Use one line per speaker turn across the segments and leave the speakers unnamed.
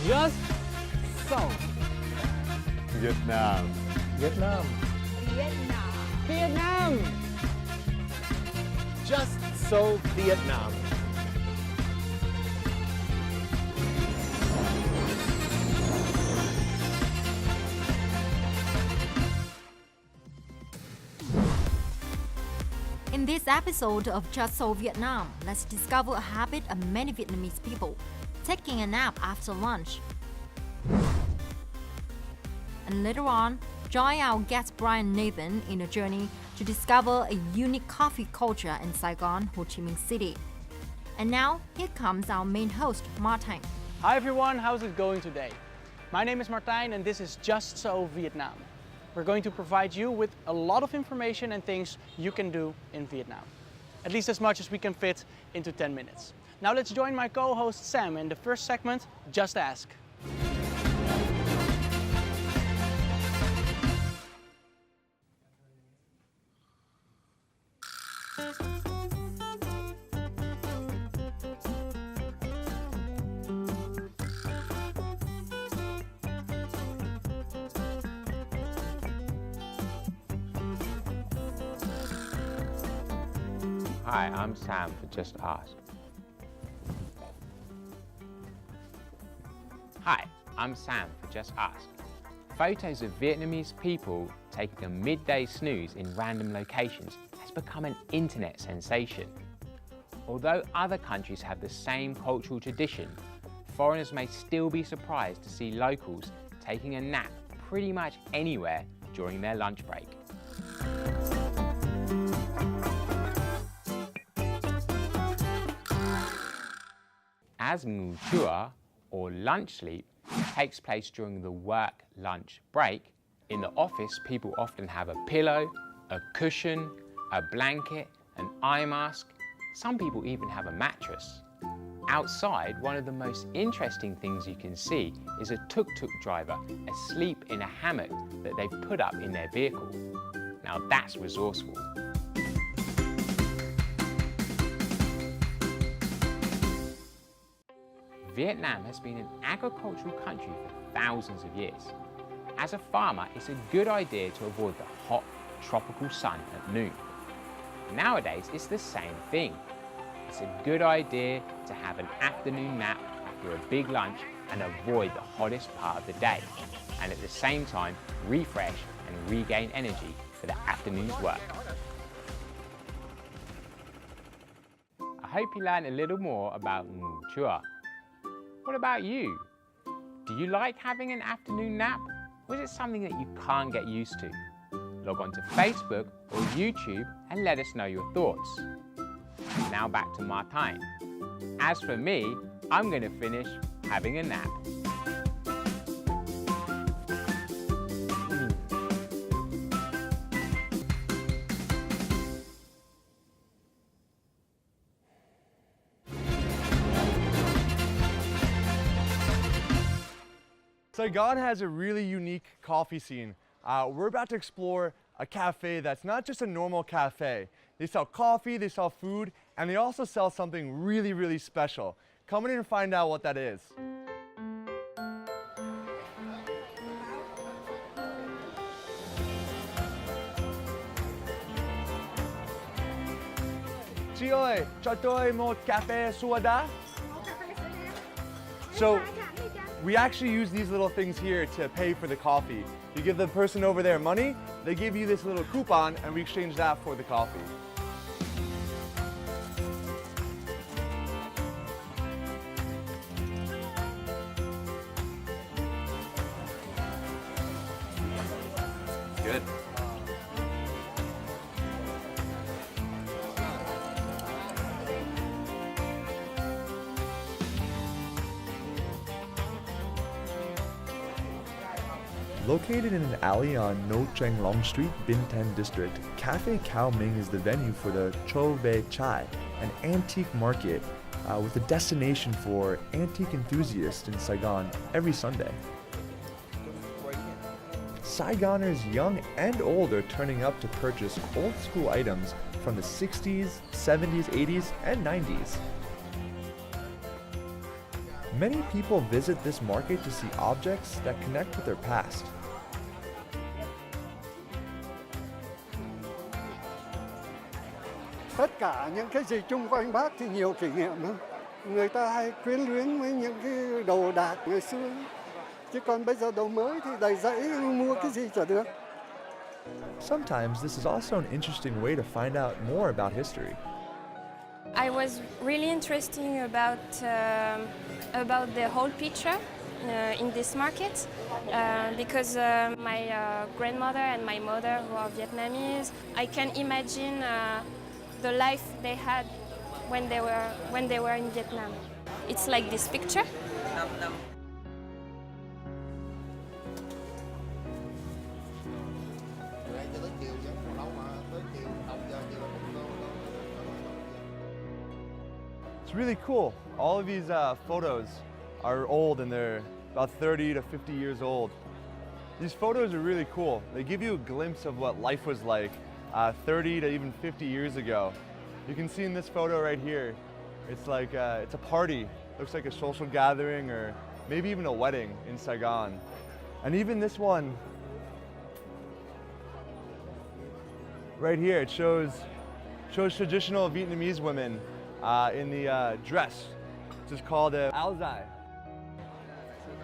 Just so.
Vietnam.
Vietnam.
Vietnam.
Vietnam.
Just so Vietnam.
In this episode of Just So Vietnam, let's discover a habit of many Vietnamese people, taking a nap after lunch. And later on, join our guest Brian Nathan in a journey to discover a unique coffee culture in Saigon, Ho Chi Minh City. And now, here comes our main host, Martin.
Hi everyone, how's it going today? My name is Martijn and this is Just So Vietnam. We're going to provide you with a lot of information and things you can do in Vietnam. At least as much as we can fit into 10 minutes. Now let's join my co-host Sam in the first segment, Just Ask.
Hi, I'm Sam for Just Ask. Hi, I'm Sam for Just Ask. Photos of Vietnamese people taking a midday snooze in random locations has become an internet sensation. Although other countries have the same cultural tradition, foreigners may still be surprised to see locals taking a nap pretty much anywhere during their lunch break. As ngủ trưa, or lunch sleep, takes place during the work-lunch break, in the office people often have a pillow, a cushion, a blanket, an eye mask. Some people even have a mattress. Outside, one of the most interesting things you can see is a tuk-tuk driver asleep in a hammock that they've put up in their vehicle. Now that's resourceful. Vietnam has been an agricultural country for thousands of years. As a farmer, it's a good idea to avoid the hot, tropical sun at noon. Nowadays, it's the same thing. It's a good idea to have an afternoon nap after a big lunch and avoid the hottest part of the day, and at the same time, refresh and regain energy for the afternoon's work. I hope you learned a little more about ngủ trưa. What about you? Do you like having an afternoon nap? Or is it something that you can't get used to? Log on to Facebook or YouTube and let us know your thoughts. Now back to Martijn. As for me, I'm going to finish having a nap.
Saigon has a really unique coffee scene. We're about to explore a cafe that's not just a normal cafe. They sell coffee, they sell food, and they also sell something really, really special. Come in and find out what that is. Chị ơi, cho tôi một café soda. So, we actually use these little things here to pay for the coffee. You give the person over there money, they give you this little coupon, and we exchange that for the coffee.
Good.
Located in an alley on No Cheng Long Street, Bin Tan District, Cafe Cao Ming is the venue for the Cho Ve Chai, an antique market with a destination for antique enthusiasts in Saigon every Sunday. Saigoners young and old are turning up to purchase old school items from the 60s, 70s, 80s, and 90s. Many people visit this market to see objects that connect with their past.
Tất cả những cái gì chung quanh bác thì nhiều kỷ niệm lắm. Người ta hay quyến luyến với những cái đồ đạc ngày xưa. Chứ còn bây giờ đồ mới thì đầy rẫy, mua cái gì chả được.
Sometimes this is also an interesting way to find out more about history.
I was really interested about the whole picture in this market because my grandmother and my mother who are Vietnamese, I can imagine the life they had when they were in Vietnam. It's like this picture.
It's really cool. All of these photos are old and they're about 30 to 50 years old. These photos are really cool. They give you a glimpse of what life was like 30 to even 50 years ago. You can see in this photo right here, it's like it's a party. Looks like a social gathering or maybe even a wedding in Saigon. And even this one right here, it shows traditional Vietnamese women in the dress, which is called a áo dài.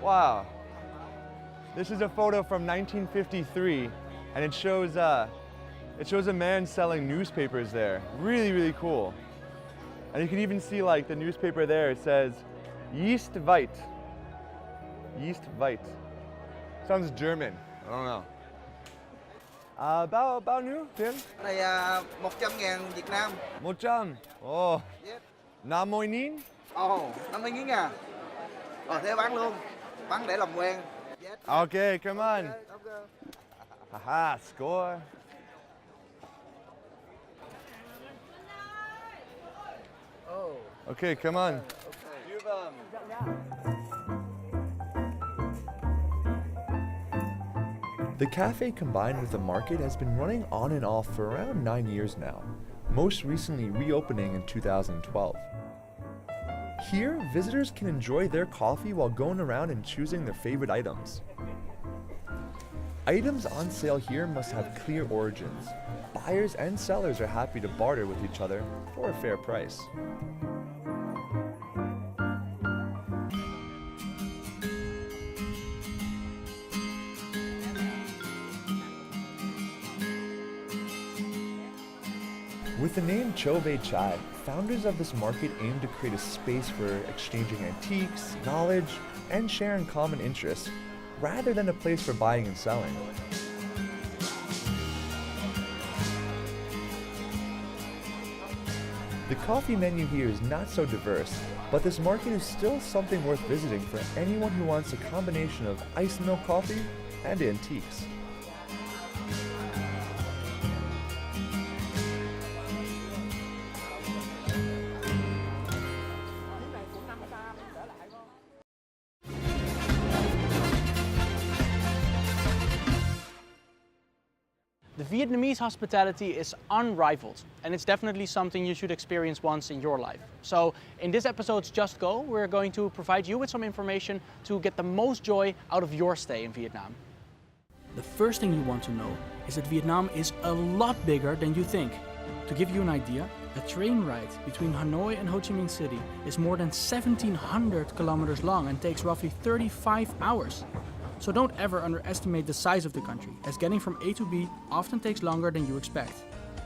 Wow. This is a photo from 1953, and it shows a man selling newspapers there. Really, really cool. And you can even see like the newspaper there, it says Yeast Weit. Yeast Weit. Sounds German, I don't know. Bao nhiêu tiền?
Này 100.000 Việt Nam.
100. Oh.
Yes.
50.000?
Ồ, 50.000 à? Rồi thế bán luôn. Bán để làm quen. Yes.
Okay, come on.
Okay.
Haha, score.
Oh.
Okay, come on.
Okay.
You've
The cafe combined with the market has been running on and off for around 9 years now, most recently reopening in 2012. Here, visitors can enjoy their coffee while going around and choosing their favorite items. Items on sale here must have clear origins. Buyers and sellers are happy to barter with each other for a fair price. With the name Chove Chai, founders of this market aim to create a space for exchanging antiques, knowledge, and sharing common interests, rather than a place for buying and selling. The coffee menu here is not so diverse, but this market is still something worth visiting for anyone who wants a combination of iced milk coffee and antiques.
The Vietnamese hospitality is unrivaled, and it's definitely something you should experience once in your life. So in this episode's Just Go, we're going to provide you with some information to get the most joy out of your stay in Vietnam.
The first thing you want to know is that Vietnam is a lot bigger than you think. To give you an idea, a train ride between Hanoi and Ho Chi Minh City is more than 1,700 kilometers long and takes roughly 35 hours. So don't ever underestimate the size of the country, as getting from A to B often takes longer than you expect.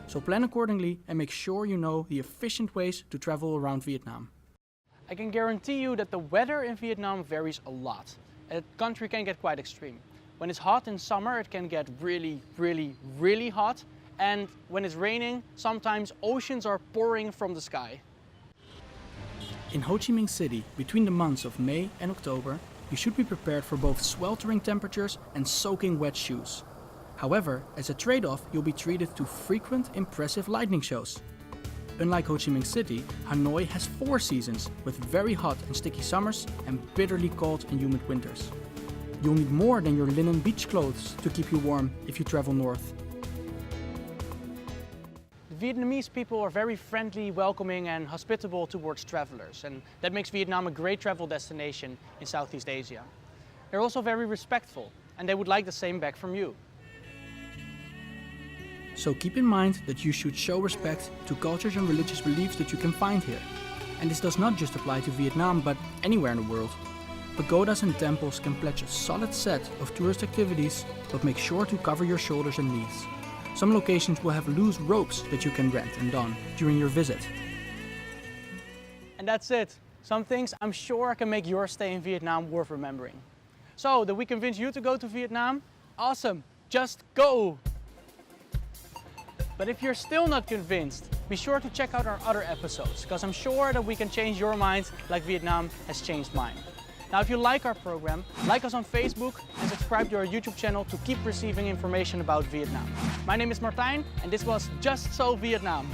So plan accordingly and make sure you know the efficient ways to travel around Vietnam.
I can guarantee you that the weather in Vietnam varies a lot. The country can get quite extreme. When it's hot in summer, it can get really, really, really hot. And when it's raining, sometimes oceans are pouring from the sky.
In Ho Chi Minh City, between the months of May and October, you should be prepared for both sweltering temperatures and soaking wet shoes. However, as a trade-off, you'll be treated to frequent impressive lightning shows. Unlike Ho Chi Minh City, Hanoi has 4 seasons, with very hot and sticky summers and bitterly cold and humid winters. You'll need more than your linen beach clothes to keep you warm if you travel north.
Vietnamese people are very friendly, welcoming and hospitable towards travelers, and that makes Vietnam a great travel destination in Southeast Asia. They're also very respectful, and they would like the same back from you.
So keep in mind that you should show respect to cultures and religious beliefs that you can find here. And this does not just apply to Vietnam, but anywhere in the world. Pagodas and temples can pledge a solid set of tourist activities, but make sure to cover your shoulders and knees. Some locations will have loose ropes that you can rent and don during your visit.
And that's it. Some things I'm sure can make your stay in Vietnam worth remembering. So, did we convince you to go to Vietnam? Awesome, just go! But if you're still not convinced, be sure to check out our other episodes, because I'm sure that we can change your mind like Vietnam has changed mine. Now, if you like our program, like us on Facebook and subscribe to our YouTube channel to keep receiving information about Vietnam. My name is Martijn and this was Just So Vietnam.